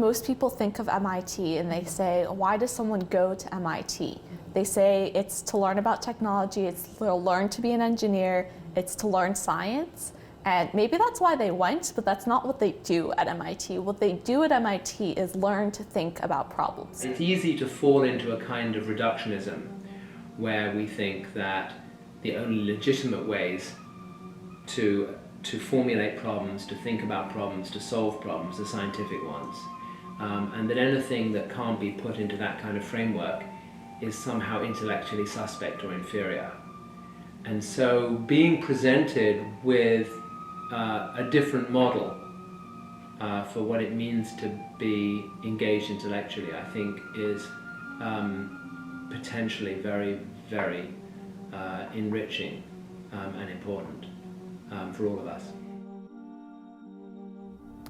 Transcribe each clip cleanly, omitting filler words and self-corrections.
most people think of MIT and they say, why does someone go to MIT? They say it's to learn about technology, it's to learn to be an engineer, it's to learn science. And maybe that's why they went, but that's not what they do at MIT. What they do at MIT is learn to think about problems. It's easy to fall into a kind of reductionism where we think that the only legitimate ways to formulate problems, to think about problems, to solve problems are scientific ones. And that anything that can't be put into that kind of framework is somehow intellectually suspect or inferior. And so being presented with a different model for what it means to be engaged intellectually, I think is potentially very, very enriching and important for all of us.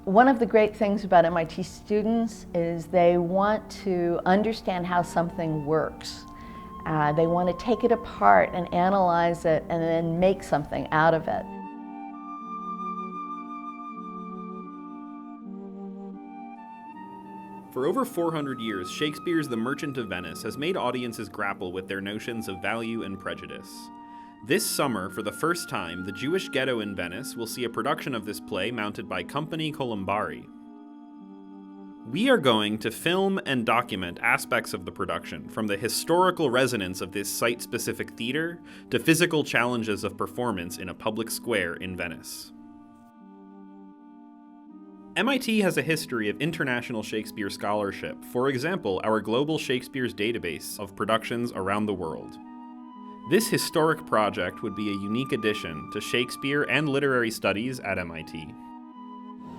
One of the great things about MIT students is they want to understand how something works. They want to take it apart and analyze it and then make something out of it. For over 400 years, Shakespeare's The Merchant of Venice has made audiences grapple with their notions of value and prejudice. This summer, for the first time, the Jewish ghetto in Venice will see a production of this play mounted by Company Columbari. We are going to film and document aspects of the production, from the historical resonance of this site-specific theater to physical challenges of performance in a public square in Venice. MIT has a history of international Shakespeare scholarship, for example, our Global Shakespeare's database of productions around the world. This historic project would be a unique addition to Shakespeare and literary studies at MIT.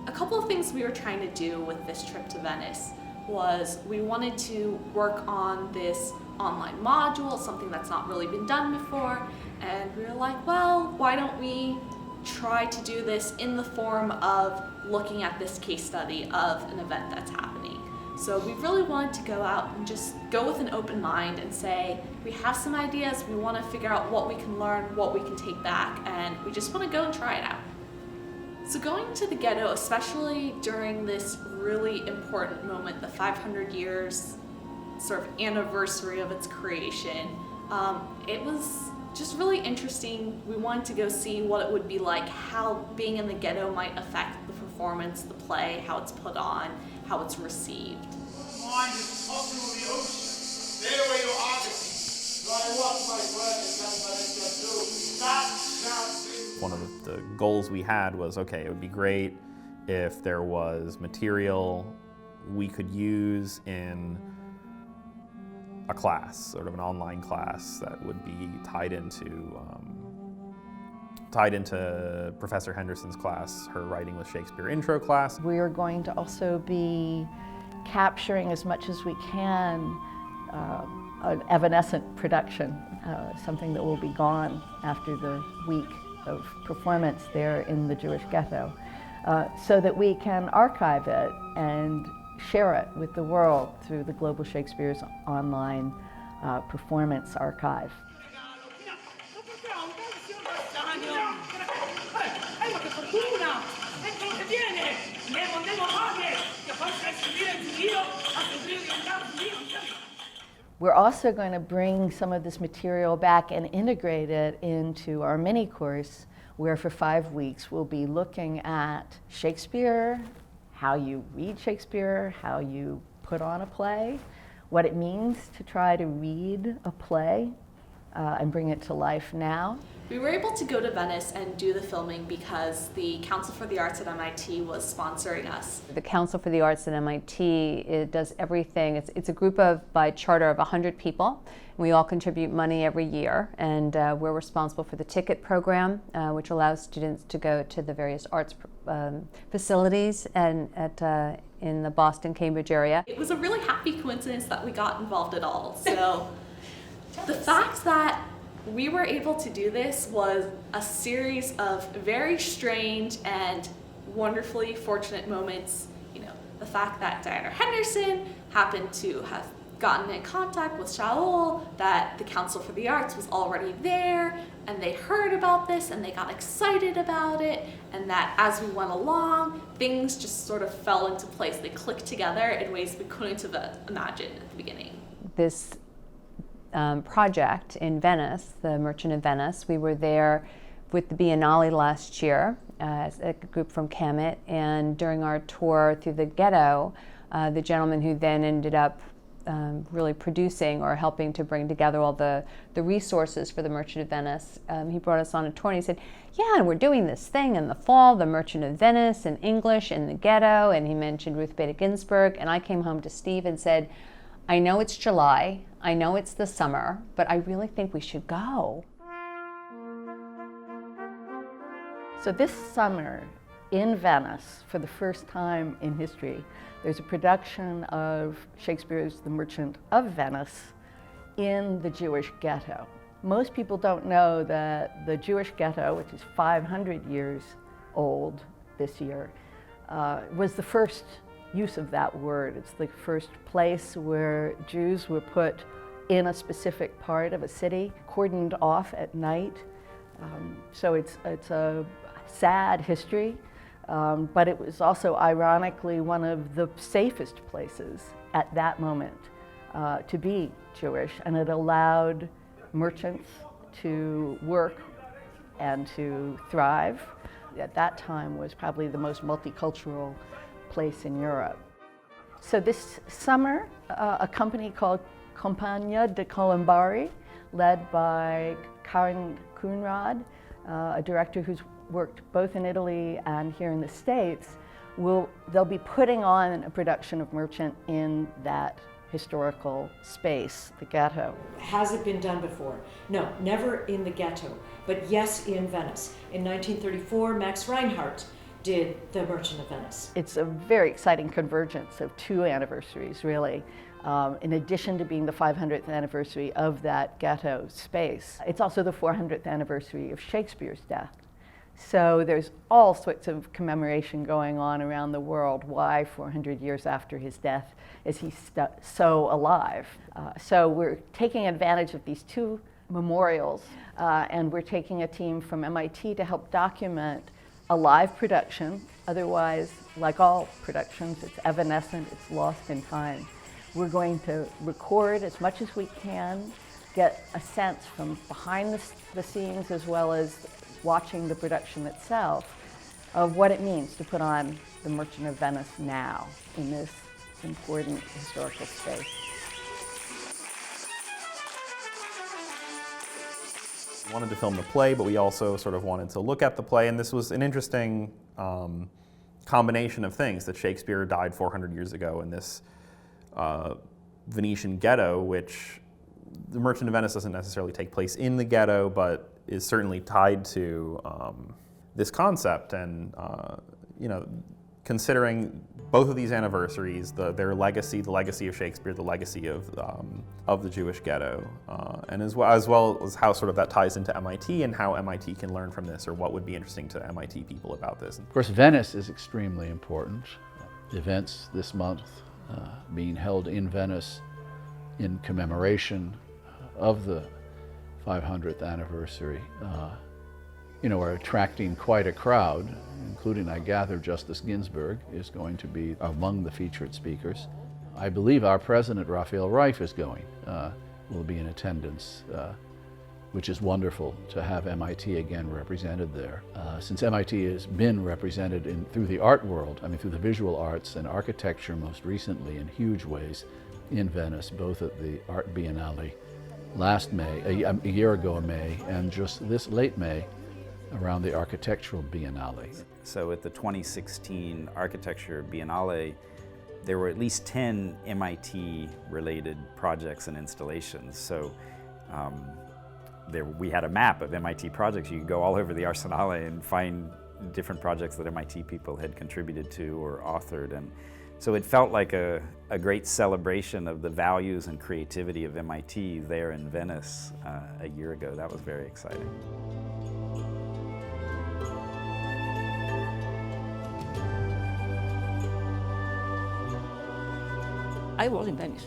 A couple of things we were trying to do with this trip to Venice was we wanted to work on this online module, something that's not really been done before, and we were like, well, why don't we try to do this in the form of looking at this case study of an event that's happening. So we really wanted to go out and just go with an open mind and say, we have some ideas, we want to figure out what we can learn, what we can take back, and we just want to go and try it out. So going to the ghetto, especially during this really important moment, the 500 years sort of anniversary of its creation, it was just really interesting. We wanted to go see what it would be like, how being in the ghetto might affect the performance, the play, how it's put on, how it's received. Mind is talking with the ocean. Stay where you are. I walk my word and that's what I do. Stop. One of the goals we had was, okay, it would be great if there was material we could use in a class, sort of an online class that would be tied into Professor Henderson's class, her Writing with Shakespeare intro class. We are going to also be capturing as much as we can an evanescent production, something that will be gone after the week of performance there in the Jewish ghetto, so that we can archive it and share it with the world through the Global Shakespeare's online performance archive. We're also going to bring some of this material back and integrate it into our mini course, where for 5 weeks we'll be looking at Shakespeare, how you read Shakespeare, how you put on a play, what it means to try to read a play and bring it to life now. We were able to go to Venice and do the filming because the Council for the Arts at MIT was sponsoring us. The Council for the Arts at MIT, it does everything. It's a group by charter of 100 people. We all contribute money every year, and we're responsible for the ticket program, which allows students to go to the various arts facilities and in the Boston-Cambridge area. It was a really happy coincidence that we got involved at all. So the fact that we were able to do this was a series of very strange and wonderfully fortunate moments. You know, the fact that Diana Henderson happened to have gotten in contact with Shaul, that the Council for the Arts was already there, and they heard about this and they got excited about it, and that as we went along, things just sort of fell into place. They clicked together in ways we couldn't have imagined at the beginning. This project in Venice, the Merchant of Venice, we were there with the Biennale last year as a group from Camet, and during our tour through the ghetto, the gentleman who then ended up really producing or helping to bring together all the resources for the Merchant of Venice, he brought us on a tour and he said, yeah, and we're doing this thing in the fall, the Merchant of Venice in English in the ghetto, and he mentioned Ruth Bader Ginsburg, and I came home to Steve and said, I know it's July, I know it's the summer, but I really think we should go. So this summer in Venice, for the first time in history, there's a production of Shakespeare's The Merchant of Venice in the Jewish ghetto. Most people don't know that the Jewish ghetto, which is 500 years old this year, was the first use of that word. It's the first place where Jews were put in a specific part of a city, cordoned off at night. So it's a sad history, but it was also ironically one of the safest places at that moment to be Jewish, and it allowed merchants to work and to thrive. At that time was probably the most multicultural place in Europe. So this summer, a company called Compagnia de Colombari, led by Karen Coonrod, a director who's worked both in Italy and here in the States, they'll be putting on a production of Merchant in that historical space, the ghetto. Has it been done before? No, never in the ghetto, but yes, in Venice. In 1934, Max Reinhardt did The Merchant of Venice. It's a very exciting convergence of two anniversaries, really. In addition to being the 500th anniversary of that ghetto space, it's also the 400th anniversary of Shakespeare's death. So there's all sorts of commemoration going on around the world. Why 400 years after his death is he so alive? So we're taking advantage of these two memorials, and we're taking a team from MIT to help document a live production. Otherwise, like all productions, it's evanescent, it's lost in time. We're going to record as much as we can, get a sense from behind the scenes as well as watching the production itself of what it means to put on The Merchant of Venice now in this important historical space. We wanted to film the play, but we also sort of wanted to look at the play, and this was an interesting combination of things, that Shakespeare died 400 years ago in this Venetian ghetto, which The Merchant of Venice doesn't necessarily take place in the ghetto, but is certainly tied to this concept, and considering both of these anniversaries, their legacy, the legacy of Shakespeare, the legacy of the Jewish ghetto, and as well as how sort of that ties into MIT and how MIT can learn from this, or what would be interesting to MIT people about this. Of course, Venice is extremely important. Events this month being held in Venice in commemoration of the 500th anniversary, are attracting quite a crowd, including, I gather, Justice Ginsburg is going to be among the featured speakers. I believe our president, Raphael Reif, is going, will be in attendance, which is wonderful to have MIT again represented there. Since MIT has been represented through the art world, through the visual arts and architecture most recently in huge ways in Venice, both at the Art Biennale last May, a year ago in May, and just this late May around the Architectural Biennale. So at the 2016 Architecture Biennale, there were at least 10 MIT-related projects and installations. So we had a map of MIT projects. You could go all over the Arsenale and find different projects that MIT people had contributed to or authored. And so it felt like a great celebration of the values and creativity of MIT there in Venice a year ago. That was very exciting. I was in Venice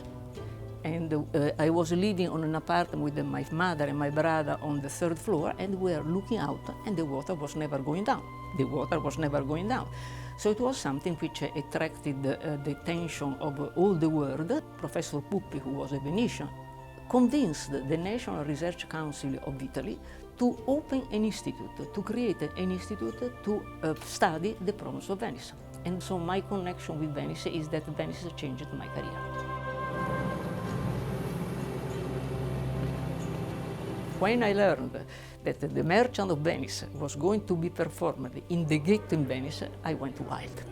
and I was living on an apartment with my mother and my brother on the 3rd floor, and we were looking out, and the water was never going down. The water was never going down. So it was something which attracted the attention of all the world. Professor Puppi, who was a Venetian, convinced the National Research Council of Italy to open an institute, to create an institute to study the problems of Venice. And so my connection with Venice is that Venice changed my career. When I learned that The Merchant of Venice was going to be performed in the ghetto in Venice, I went wild.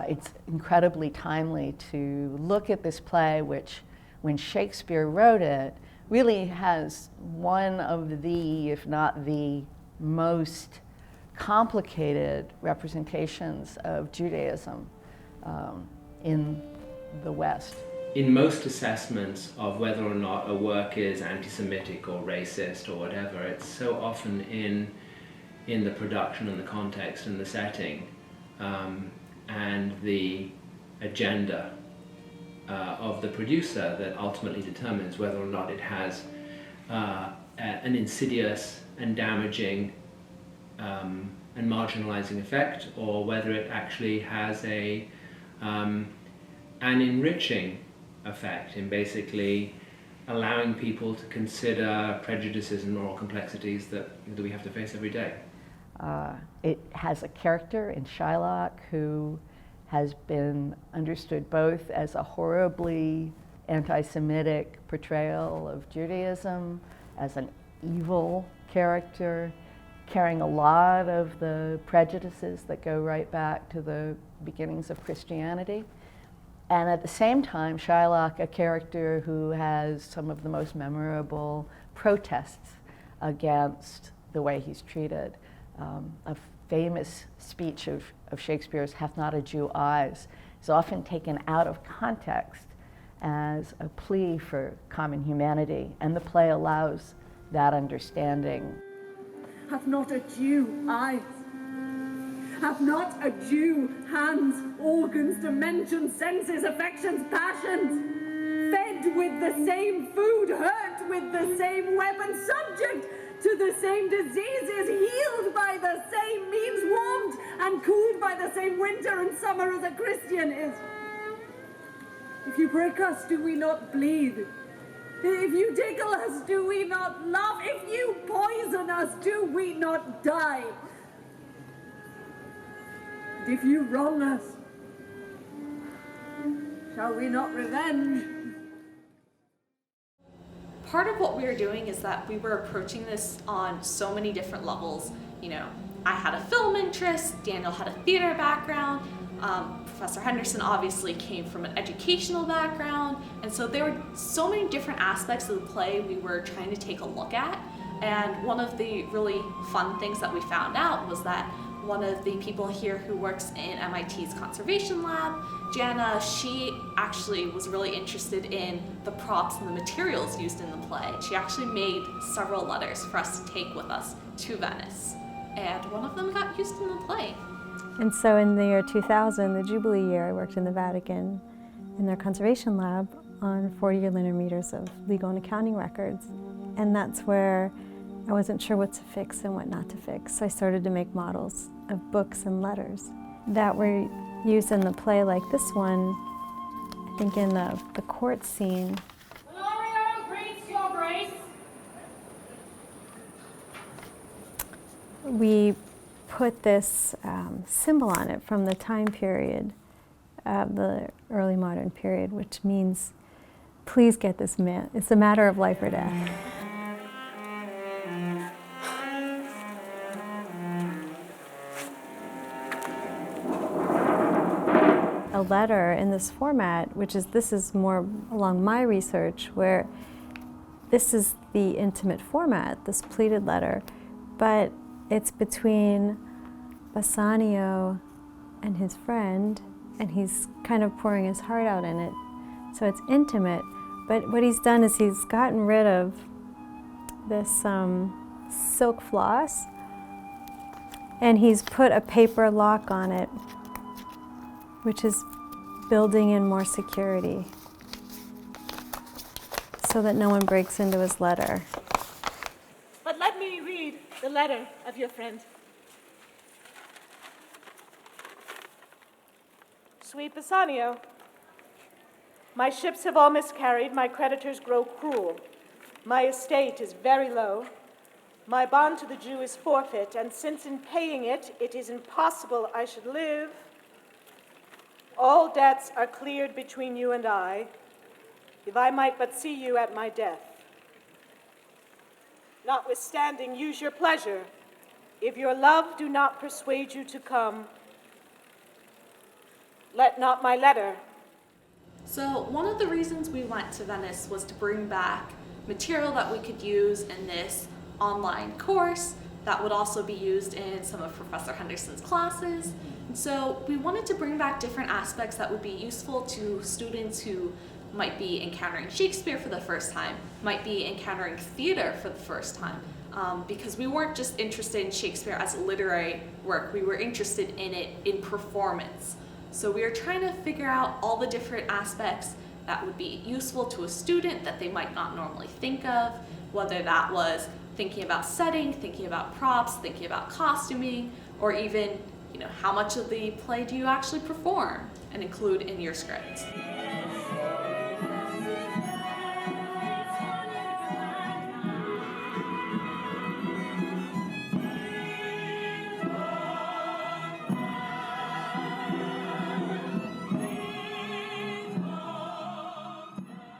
It's incredibly timely to look at this play, which, when Shakespeare wrote it, really has one of the, if not the most complicated representations of Judaism in the West. In most assessments of whether or not a work is anti-Semitic or racist or whatever, it's so often in the production and the context and the setting and the agenda of the producer that ultimately determines whether or not it has an insidious and damaging and marginalizing effect, or whether it actually has an enriching effect in basically allowing people to consider prejudices and moral complexities that we have to face every day. It has a character in Shylock who has been understood both as a horribly anti-Semitic portrayal of Judaism, as an evil character, carrying a lot of the prejudices that go right back to the beginnings of Christianity. And at the same time, Shylock, a character who has some of the most memorable protests against the way he's treated. A famous speech of Shakespeare's, "Hath not a Jew eyes," is often taken out of context as a plea for common humanity, and the play allows that understanding. Hath not a Jew eyes? Hath not a Jew hands, organs, dimensions, senses, affections, passions? Fed with the same food, hurt with the same weapon, subject to the same diseases, healed by the same means, warmed and cooled by the same winter and summer as a Christian is. If you break us, do we not bleed? If you tickle us, do we not laugh? If you poison us, do we not die? And if you wrong us, shall we not revenge? Part of what we were doing is that we were approaching this on so many different levels. You know, I had a film interest, Daniel had a theater background, Professor Henderson obviously came from an educational background, and so there were so many different aspects of the play we were trying to take a look at. And one of the really fun things that we found out was that one of the people here who works in MIT's conservation lab, Jana, she actually was really interested in the props and the materials used in the play. She actually made several letters for us to take with us to Venice, and one of them got used in the play. And so in the year 2000, the Jubilee year, I worked in the Vatican in their conservation lab on 40 linear meters of legal and accounting records. And that's where I wasn't sure what to fix and what not to fix. So I started to make models of books and letters that were used in the play, like this one, I think in the court scene. Gloria greets your grace. We put this symbol on it from the time period, the early modern period, which means, please get this man. It's a matter of life or death. A letter in this format, this is more along my research, where this is the intimate format, this pleated letter, but it's between Bassanio and his friend, and he's kind of pouring his heart out in it. So it's intimate, but what he's done is he's gotten rid of this silk floss, and he's put a paper lock on it, which is building in more security so that no one breaks into his letter. But let me read the letter of your friend. Sweet Bassanio, my ships have all miscarried, my creditors grow cruel. My estate is very low. My bond to the Jew is forfeit, and since in paying it, it is impossible I should live, all debts are cleared between you and I, if I might but see you at my death. Notwithstanding, use your pleasure. If your love do not persuade you to come, let not my letter. So one of the reasons we went to Venice was to bring back material that we could use in this online course that would also be used in some of Professor Henderson's classes. And so we wanted to bring back different aspects that would be useful to students who might be encountering Shakespeare for the first time, might be encountering theater for the first time, because we weren't just interested in Shakespeare as a literary work, we were interested in it in performance. So we were trying to figure out all the different aspects that would be useful to a student that they might not normally think of, whether that was thinking about setting, thinking about props, thinking about costuming, or even, how much of the play do you actually perform and include in your script.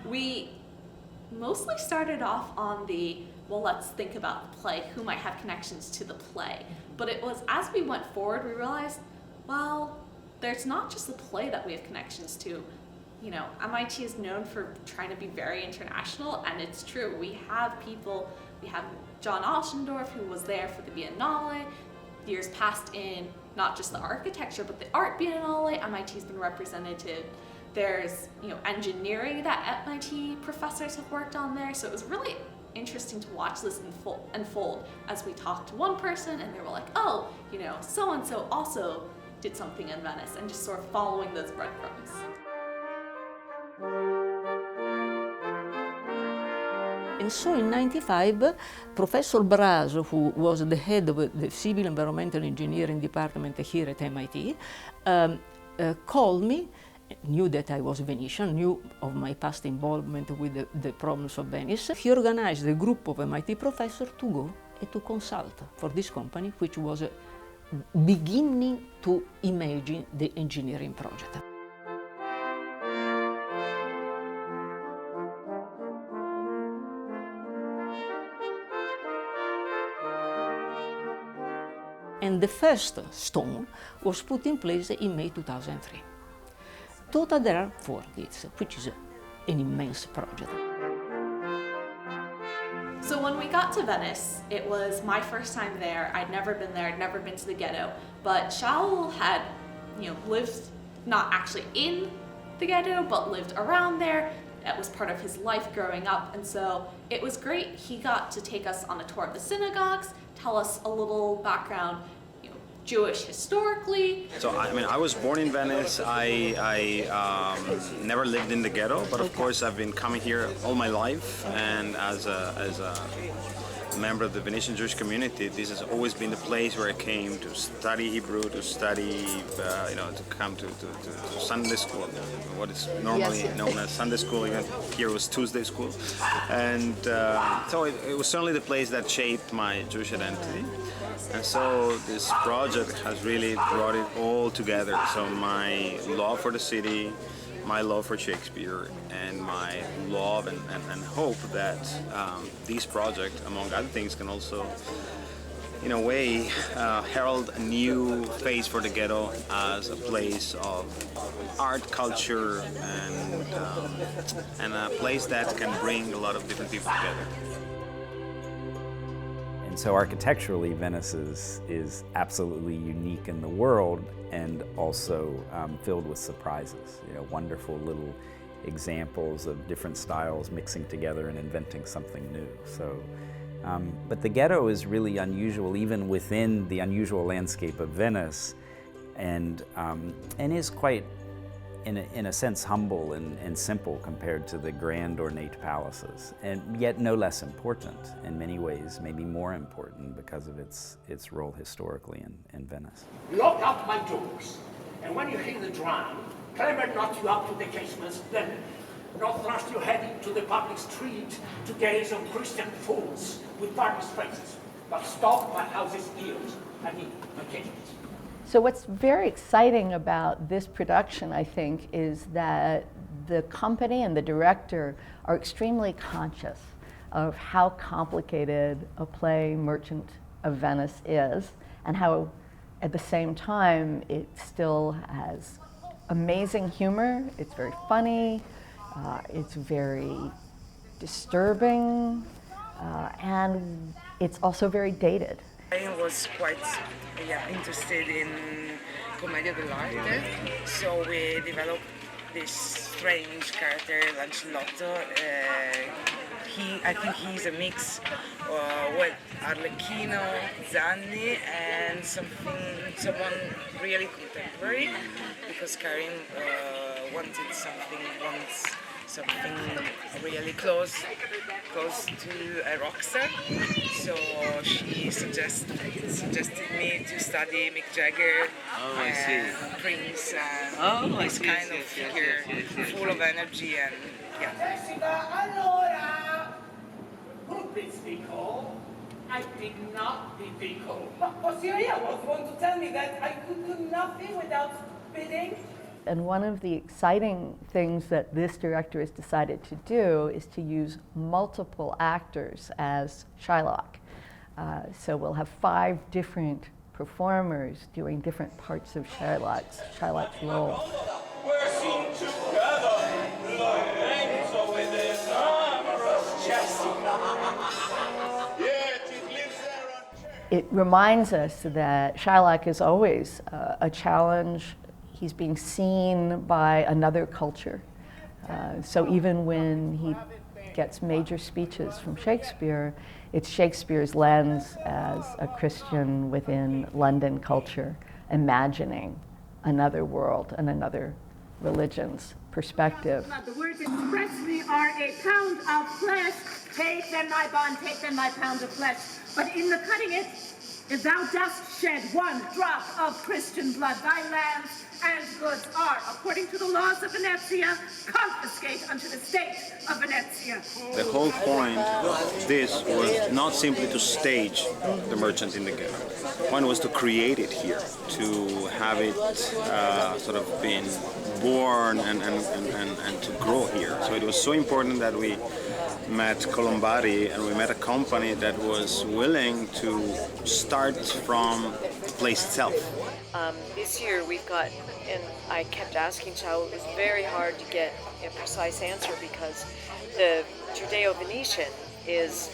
We mostly started off on let's think about the play, who might have connections to the play. But it was as we went forward, we realized, there's not just the play that we have connections to. MIT is known for trying to be very international, and it's true. We have John Oschendorf, who was there for the Biennale, years past in not just the architecture, but the art Biennale. MIT's been represented. There's engineering that MIT professors have worked on there. So it was really interesting to watch this unfold as we talked to one person and they were like, so-and-so also did something in Venice, and just sort of following those breadcrumbs. And so in '95, Professor Braso, who was the head of the Civil Environmental Engineering department here at MIT, called me, knew that I was Venetian, knew of my past involvement with the problems of Venice. He organized a group of MIT professors to go and to consult for this company, which was beginning to imagine the engineering project. And the first stone was put in place in May 2003. Total there are 4 gates, which is an immense project. So when we got to Venice, it was my first time there. I'd never been there, I'd never been to the ghetto, but Shaul had, lived not actually in the ghetto, but lived around there. That was part of his life growing up, and so it was great. He got to take us on a tour of the synagogues, tell us a little background, Jewish historically. So I was born in Venice. I never lived in the ghetto, but of course I've been coming here all my life, and as a member of the Venetian Jewish community, this has always been the place where I came to study Hebrew, to study, to come to Sunday school, what is normally known as Sunday school. Even here was Tuesday school, and so it was certainly the place that shaped my Jewish identity. And so this project has really brought it all together. So my love for the city, my love for Shakespeare, and my love and hope that this project, among other things, can also, in a way, herald a new face for the ghetto as a place of art, culture, and a place that can bring a lot of different people together. And so architecturally, Venice is absolutely unique in the world, and also filled with surprises. Wonderful little examples of different styles mixing together and inventing something new. So But the ghetto is really unusual, even within the unusual landscape of Venice, and is quite, in a sense, humble and simple compared to the grand ornate palaces, and yet no less important in many ways, maybe more important because of its role historically in Venice. Lock up my doors, and when you hear the drum, clamber not you up to the casements, then not thrust your head into the public street to gaze on Christian fools with varnished faces, but stop my house's ears, my casements. So what's very exciting about this production, I think, is that the company and the director are extremely conscious of how complicated a play Merchant of Venice is, and how at the same time it still has amazing humor, it's very funny, it's very disturbing, and it's also very dated. I was quite interested in commedia dell'arte, so we developed this strange character, Lancelotto. I think he's a mix with Arlecchino, Zanni, and someone really contemporary, because Karin wanted something really close to a rock star. So she suggested me to study Mick Jagger and Prince and this kind of figure, full of energy and Allora, who bids thee call? I did not bid thee call. Osiriya was going to tell me that I could do nothing without bidding. And one of the exciting things that this director has decided to do is to use multiple actors as Shylock. So we'll have 5 different performers doing different parts of Shylock's role. We're seen together, Lorenzo with this amorous Jessica. It reminds us that Shylock is always a challenge. He's being seen by another culture. So even when he gets major speeches from Shakespeare, it's Shakespeare's lens as a Christian within London culture, imagining another world and another religion's perspective. The words expressly are a pound of flesh. Take then my bond, take then my pound of flesh. But in the cutting it, if thou dost shed 1 drop of Christian blood, thy lands and goods are, according to the laws of Venezia, confiscate unto the state of Venezia. The whole point of this was not simply to stage the Merchant in the Ghetto. The point was to create it here, to have it sort of been born and to grow here. So it was so important that we met Colombari and we met a company that was willing to start from the place itself. This year we've got, and I kept asking Ciao, it was very hard to get a precise answer because the Judeo-Venetian is,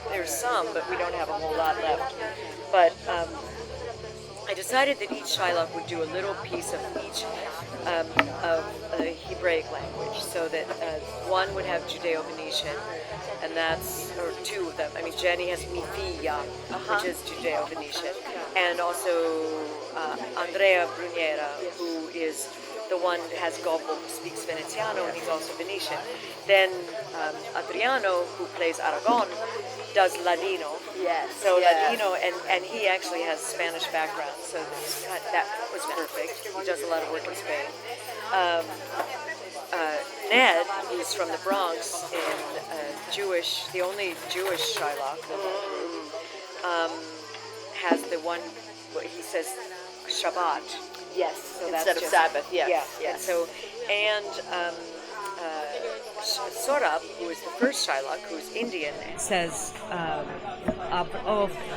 there's some, but we don't have a whole lot left. But I decided that each Shylock would do a little piece of each of the Hebraic language, so that one would have Judeo-Venetian, and or 2 of them. I mean, Jenny has Mi Figlia, which is Judeo-Venetian, and also Andrea Bruniera, who is the one that has Gobbo, who speaks Veneziano, and he's also Venetian. Then Adriano, who plays Aragon, does Ladino. Yes. So Ladino, and he actually has Spanish background, so that was perfect. He does a lot of work in Spain. Ned, who's from the Bronx, the only Jewish Shylock, has the one, he says Shabbat. Yes, so instead of Sabbath, yes. Yeah, yes. And Sorab, who is the first Shylock, who's Indian, says,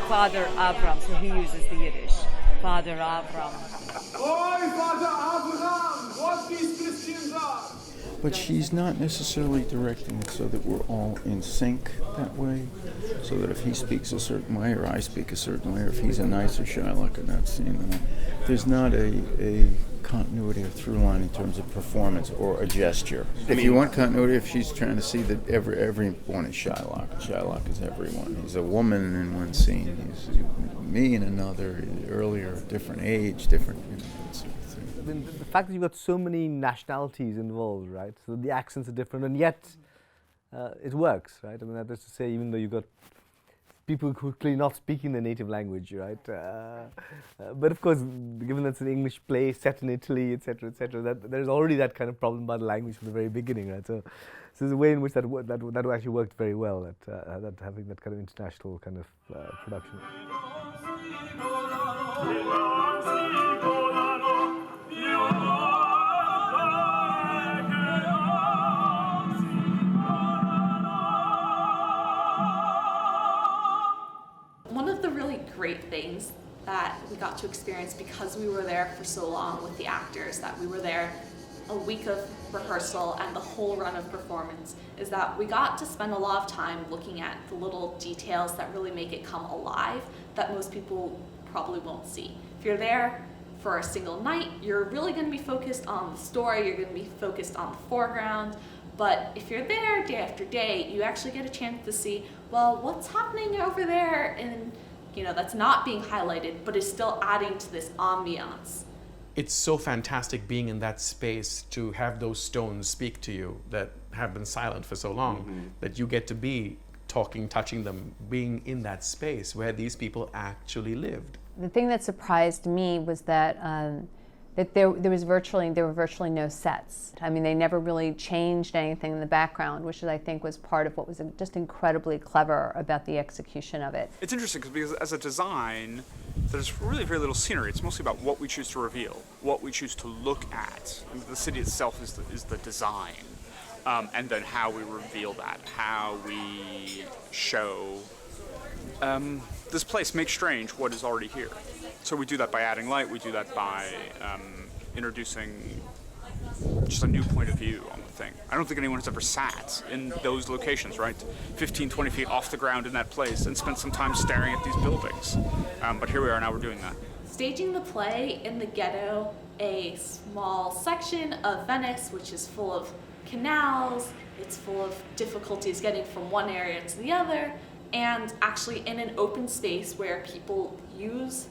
Father Avram, so he uses the Yiddish. Father Avram. Oi, Father Abraham, what these Christians are! But she's not necessarily directing it so that we're all in sync that way, so that if he speaks a certain way or I speak a certain way, or if he's a nicer Shylock in that scene, there's not a continuity or through line in terms of performance or a gesture. If you want continuity, if she's trying to see that everyone is Shylock. Shylock is everyone. He's a woman in one scene. He's me in another. Earlier, different age, different. That sort of thing. I mean, the fact that you've got so many nationalities involved, right? So the accents are different, and yet it works, right? I mean, that is to say, even though you've got people who are clearly not speaking their native language, right? But of course, given that it's an English play set in Italy, etc., that there's already that kind of problem about the language from the very beginning, right? So there's a way in which that actually worked very well, that having that kind of international kind of production. One of the really great things that we got to experience because we were there for so long with the actors, that we were there a week of rehearsal and the whole run of performance, is that we got to spend a lot of time looking at the little details that really make it come alive that most people probably won't see. If you're there for a single night, you're really going to be focused on the story, you're going to be focused on the foreground. But if you're there day after day, you actually get a chance to see, well, what's happening over there, and that's not being highlighted, but is still adding to this ambiance. It's so fantastic being in that space to have those stones speak to you that have been silent for so long, that you get to be talking, touching them, being in that space where these people actually lived. The thing that surprised me was that there were virtually no sets. I mean, they never really changed anything in the background, which I think was part of what was just incredibly clever about the execution of it. It's interesting because as a design, there's really very little scenery. It's mostly about what we choose to reveal, what we choose to look at. I mean, the city itself is the design, and then how we reveal that, how we show this place, make strange what is already here. So we do that by adding light, we do that by introducing just a new point of view on the thing. I don't think anyone has ever sat in those locations, right? 15, 20 feet off the ground in that place and spent some time staring at these buildings. But here we are now, we're doing that. Staging the play in the ghetto, a small section of Venice, which is full of canals, it's full of difficulties getting from one area to the other, and actually in an open space where people use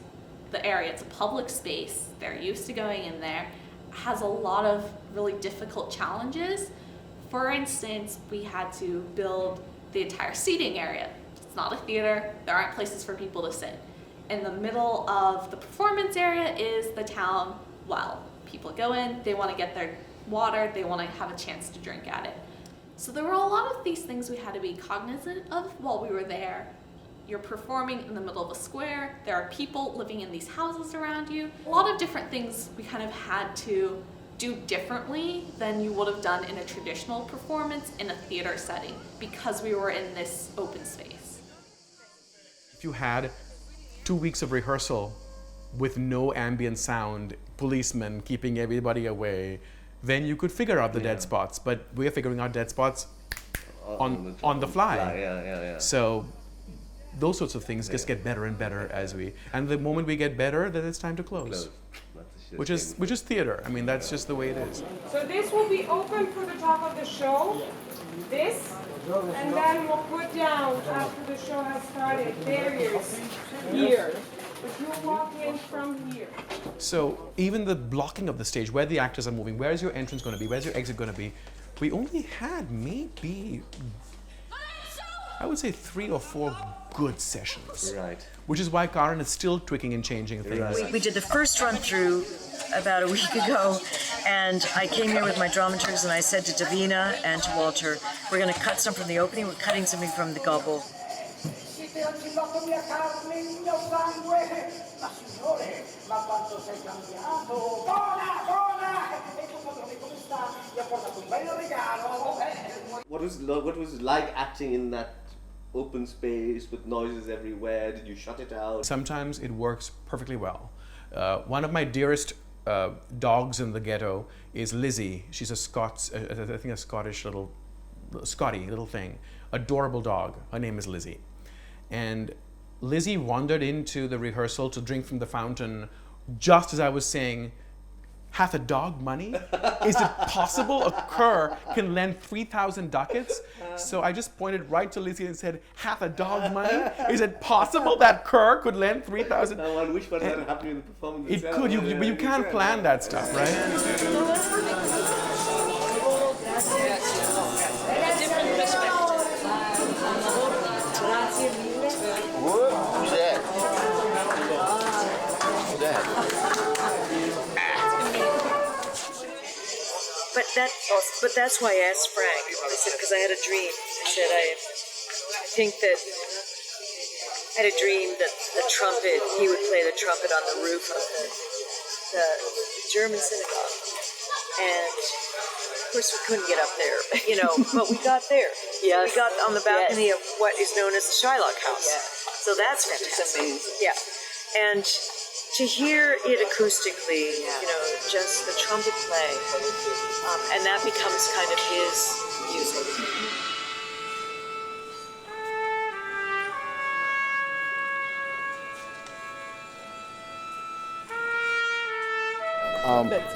the area. It's a public space, they're used to going in there, has a lot of really difficult challenges. For instance, we had to build the entire seating area. It's not a theater, there aren't places for people to sit. In the middle of the performance area is the town well. People go in, they want to get their water, they want to have a chance to drink at it. So there were a lot of these things we had to be cognizant of while we were there. You're performing in the middle of a square, there are people living in these houses around you. A lot of different things we kind of had to do differently than you would have done in a traditional performance in a theater setting because we were in this open space. If you had 2 weeks of rehearsal with no ambient sound, policemen keeping everybody away, then you could figure out the dead spots. But we're figuring out dead spots on the fly. Yeah. So those sorts of things just get better and better as and the moment we get better, then it's time to close. Which is theater. I mean, that's just the way it is. So this will be open for the top of the show, this, and then we'll put down after the show has started, barriers here. But you'll walk in from here. So even the blocking of the stage, where the actors are moving, where is your entrance going to be, where's your exit going to be, we only had maybe, I would say 3 or 4 good sessions. Right. Which is why Karen is still tweaking and changing things. Right. We did the first run through about a week ago, and I came here with my dramaturgs and I said to Davina and to Walter, we're going to cut some from the opening, we're cutting something from the gobble. What was it like acting in that open space with noises everywhere? Did you shut it out? Sometimes it works perfectly well. One of my dearest dogs in the ghetto is Lizzie. She's a Scottish little thing. Adorable dog. Her name is Lizzie. And Lizzie wandered into the rehearsal to drink from the fountain just as I was saying, Hath a dog money? Is it possible a cur can lend 3,000 ducats? So I just pointed right to Lizzie and said, hath a dog money? Is it possible that cur could lend 3,000? Now, I wish what had happened in the performance. It could, but you can't plan that stuff, right? Who's that? Who's that? But that's why I asked Frank. I said, because I had a dream. I said, I think that I had a dream that he would play the trumpet on the roof of the German synagogue. And of course we couldn't get up there, but we got there. Yes. We got on the balcony of what is known as the Shylock House. Yes. So that's fantastic. Yeah. And to hear it acoustically, just the trumpet play, and that becomes kind of his music.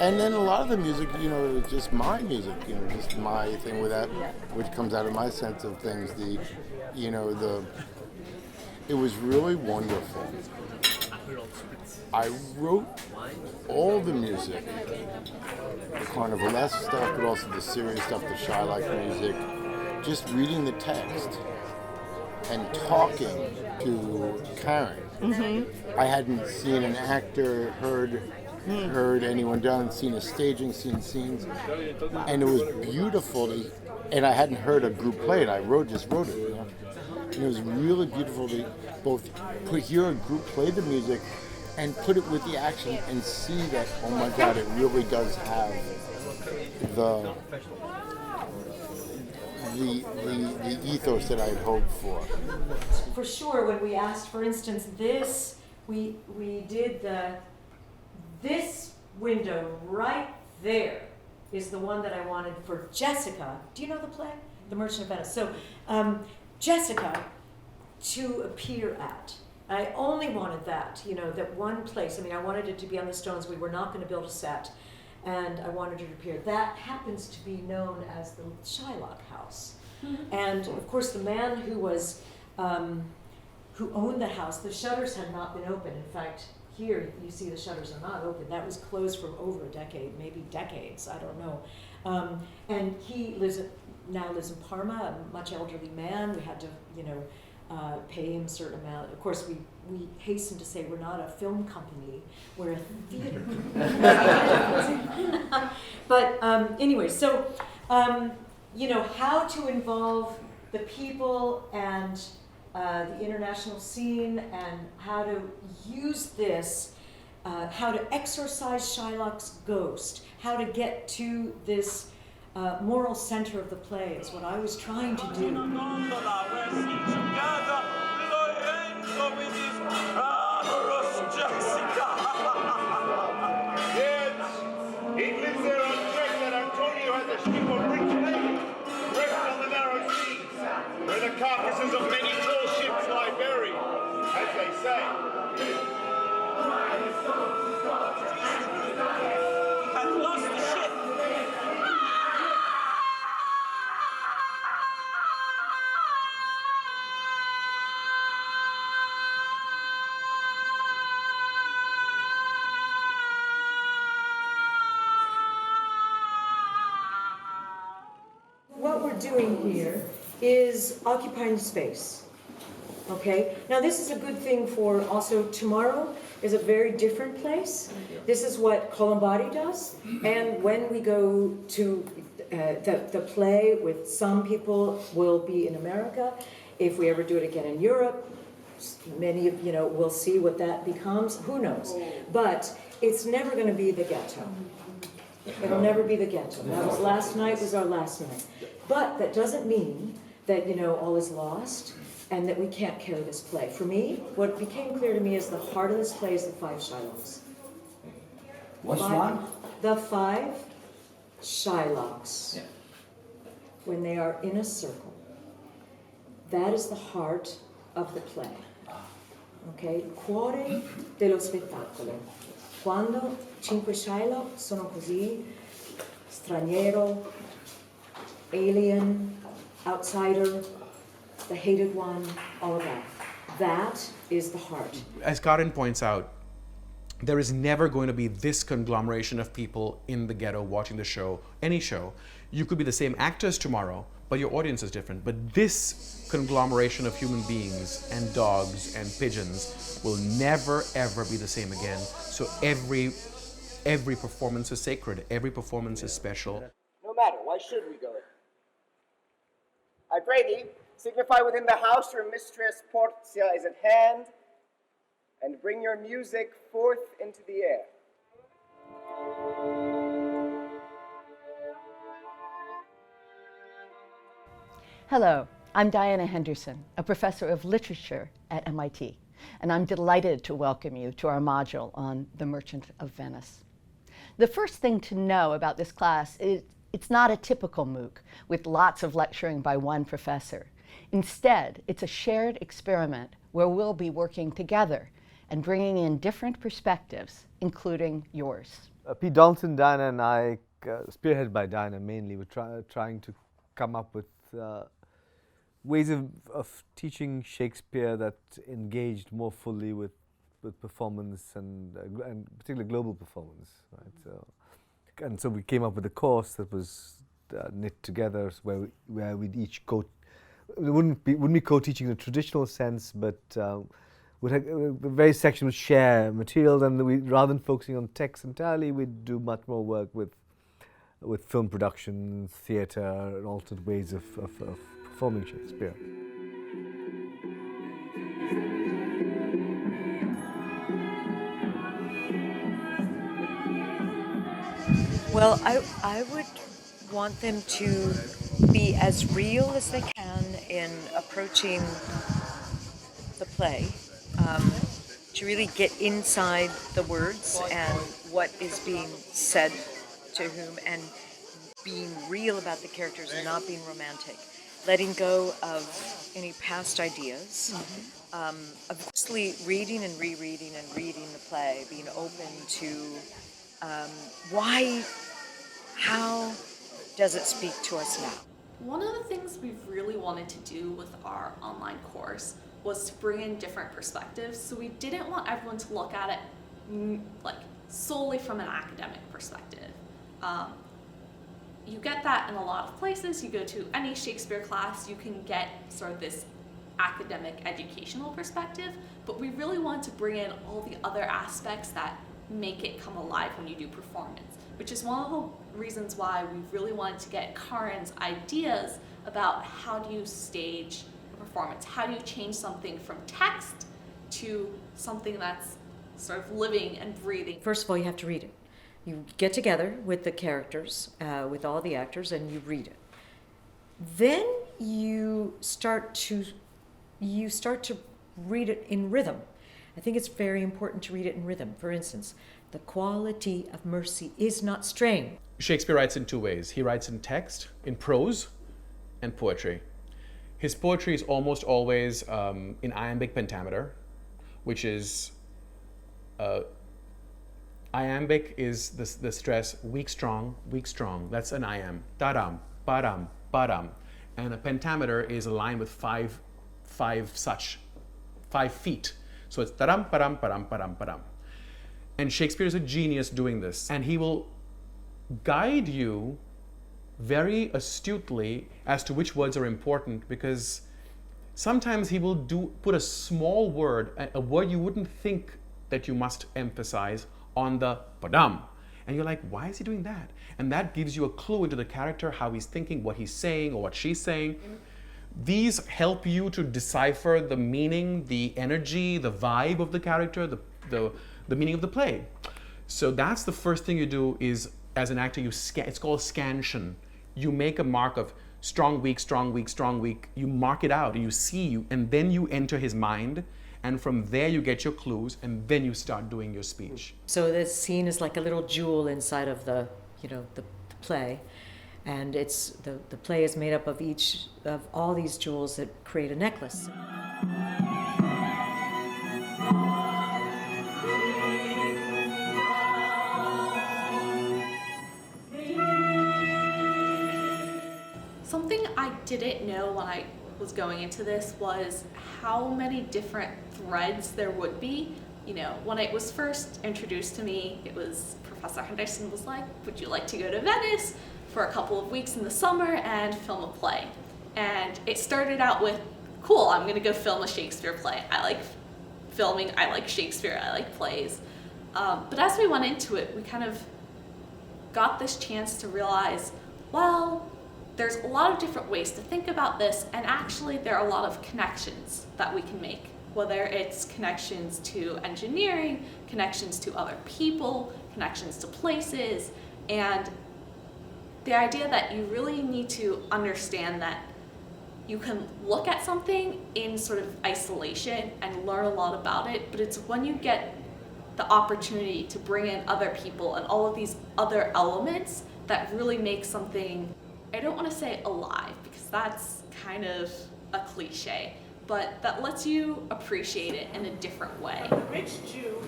And then a lot of the music, is just my music, just my thing with that, which comes out of my sense of things. It was really wonderful. I wrote all the music, the Carnivalesque stuff, but also the serious stuff, the Shylock music, just reading the text and talking to Karen. Mm-hmm. I hadn't seen an actor, heard anyone done, seen a staging, seen scenes, and it was beautiful and I hadn't heard a group play it. I just wrote it, and it was really beautiful to both hear a group play the music and put it with the action and see that, oh my God, it really does have the ethos that I had hoped for. For sure, when we asked, for instance, we did this window right there is the one that I wanted for Jessica. Do you know the play? The Merchant of Venice. So Jessica to appear at. I only wanted that, that one place. I wanted it to be on the Stones. We were not going to build a set, and I wanted it to appear. That happens to be known as the Shylock House. Mm-hmm. And of course, the man who was, who owned the house, the shutters had not been open. In fact, here you see the shutters are not open. That was closed for over a decade, maybe decades, I don't know. And he now lives in Parma, a much elderly man. We had to, pay him a certain amount. Of course, we hasten to say we're not a film company, we're a theater company. But anyway, so, how to involve the people and the international scene, and how to use this, how to exorcise Shylock's ghost, how to get to this moral center of the play is what I was trying to do. He lives there on deck that Antonio has a ship of rich lady, wrecked on the narrow seas, where the carcasses of many tall ships lie buried, as they say. I've lost the ship. What we're doing here is occupying space, okay? Now this is a good thing for also tomorrow is a very different place. This is what Colombari does, and when we go to the play with some people will be in America. If we ever do it again in Europe, many of we'll see what that becomes, who knows? But it's never going to be the ghetto. It'll never be the ghetto. That was last night, was our last night. But that doesn't mean that, all is lost and that we can't carry this play. For me, what became clear to me is the heart of this play is the 5 Shylocks. What's one? The 5 Shylocks. Yeah. When they are in a circle. That is the heart of the play. Okay? Cuore dello spettacolo. Quando 5 Shylock sono così: straniero, alien, outsider, the hated one, all of that. That is the heart. As Karin points out, there is never going to be this conglomeration of people in the ghetto watching the show, any show. You could be the same actors tomorrow, but your audience is different. But this conglomeration of human beings and dogs and pigeons will never, ever be the same again. So every performance is sacred. Every performance is special. No matter, why should we go? I pray thee, signify within the house your mistress Portia is at hand, and bring your music forth into the air. Hello, I'm Diana Henderson, a professor of literature at MIT, and I'm delighted to welcome you to our module on The Merchant of Venice. The first thing to know about this class is it's not a typical MOOC with lots of lecturing by one professor. Instead, it's a shared experiment where we'll be working together and bringing in different perspectives, including yours. Pete Donaldson, Diana, and I, spearheaded by Diana mainly, were trying to come up with ways of teaching Shakespeare that engaged more fully with performance and particularly global performance. Right? So we came up with a course that was knit together where we'd each we wouldn't be co-teaching in a traditional sense, but the various sections would share materials, and rather than focusing on text entirely, we'd do much more work with film production, theatre, and alternate ways of performing Shakespeare. Well, I would want them to be as real as they can in approaching the play, to really get inside the words and what is being said to whom, and being real about the characters and not being romantic, letting go of any past ideas, obviously reading and rereading and reading the play, being open to how does it speak to us now? One of the things we've really wanted to do with our online course was to bring in different perspectives. So we didn't want everyone to look at it like solely from an academic perspective. You get that in a lot of places. You go to any Shakespeare class, you can get sort of this academic educational perspective, but we really want to bring in all the other aspects that make it come alive when you do performance, which is one of the reasons why we really wanted to get Karin's ideas about how do you stage a performance, how do you change something from text to something that's sort of living and breathing. First of all, you have to read it. You get together with the characters, with all the actors, and you read it. Then you start to read it in rhythm. I think it's very important to read it in rhythm. For instance, the quality of mercy is not strain. Shakespeare writes in two ways. He writes in text, in prose, and poetry. His poetry is almost always in iambic pentameter, which is iambic is the stress weak strong. That's an iamb. Da-dam, ba-dam, ba-dam. And a pentameter is a line with five feet. So it's da-dam, ba-dam, ba-dam, ba-dam, ba-dam. And Shakespeare is a genius doing this. And he will guide you very astutely as to which words are important, because sometimes he will put a small word, a word you wouldn't think that you must emphasize, on the padam. And you're like, why is he doing that? And that gives you a clue into the character, how he's thinking, what he's saying, or what she's saying. These help you to decipher the meaning, the energy, the vibe of the character, the meaning of the play. So that's the first thing you do is, as an actor, it's called scansion. You make a mark of strong, weak, strong, weak, strong, weak. You mark it out, you see, and then you enter his mind. And from there you get your clues, and then you start doing your speech. So this scene is like a little jewel inside of the play, and the play is made up of all these jewels that create a necklace. didn't know when I was going into this was how many different threads there would be. You know, when it was first introduced to me, it was Professor Henderson was like, would you like to go to Venice for a couple of weeks in the summer and film a play? And it started out with, cool, I'm gonna go film a Shakespeare play. I like filming, I like Shakespeare, I like plays. But as we went into it, we kind of got this chance to realize, well, there's a lot of different ways to think about this, and actually there are a lot of connections that we can make, whether it's connections to engineering, connections to other people, connections to places, and the idea that you really need to understand that you can look at something in sort of isolation and learn a lot about it, but it's when you get the opportunity to bring in other people and all of these other elements that really make something, I don't want to say alive, because that's kind of a cliche, but that lets you appreciate it in a different way. The rich Jew,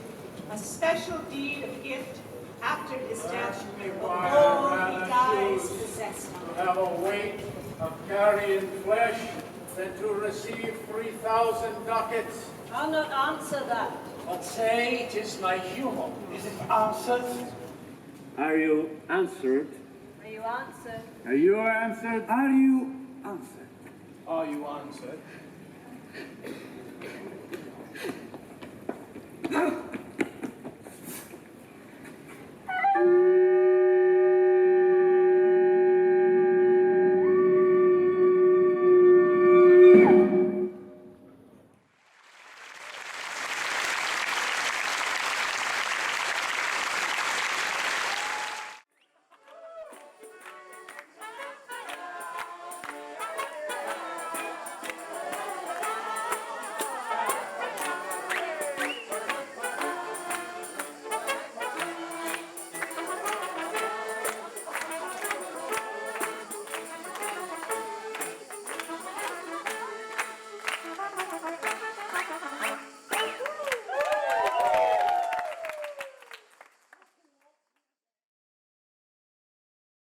a special deed of gift after his death, of all he dies possessed. Have a weight of carrying flesh than to receive 3,000 ducats. I'll not answer that. But say it is my humor. Is it answered? Are you answered? Are you answered? Are you answered? Are you answered? Are you answered?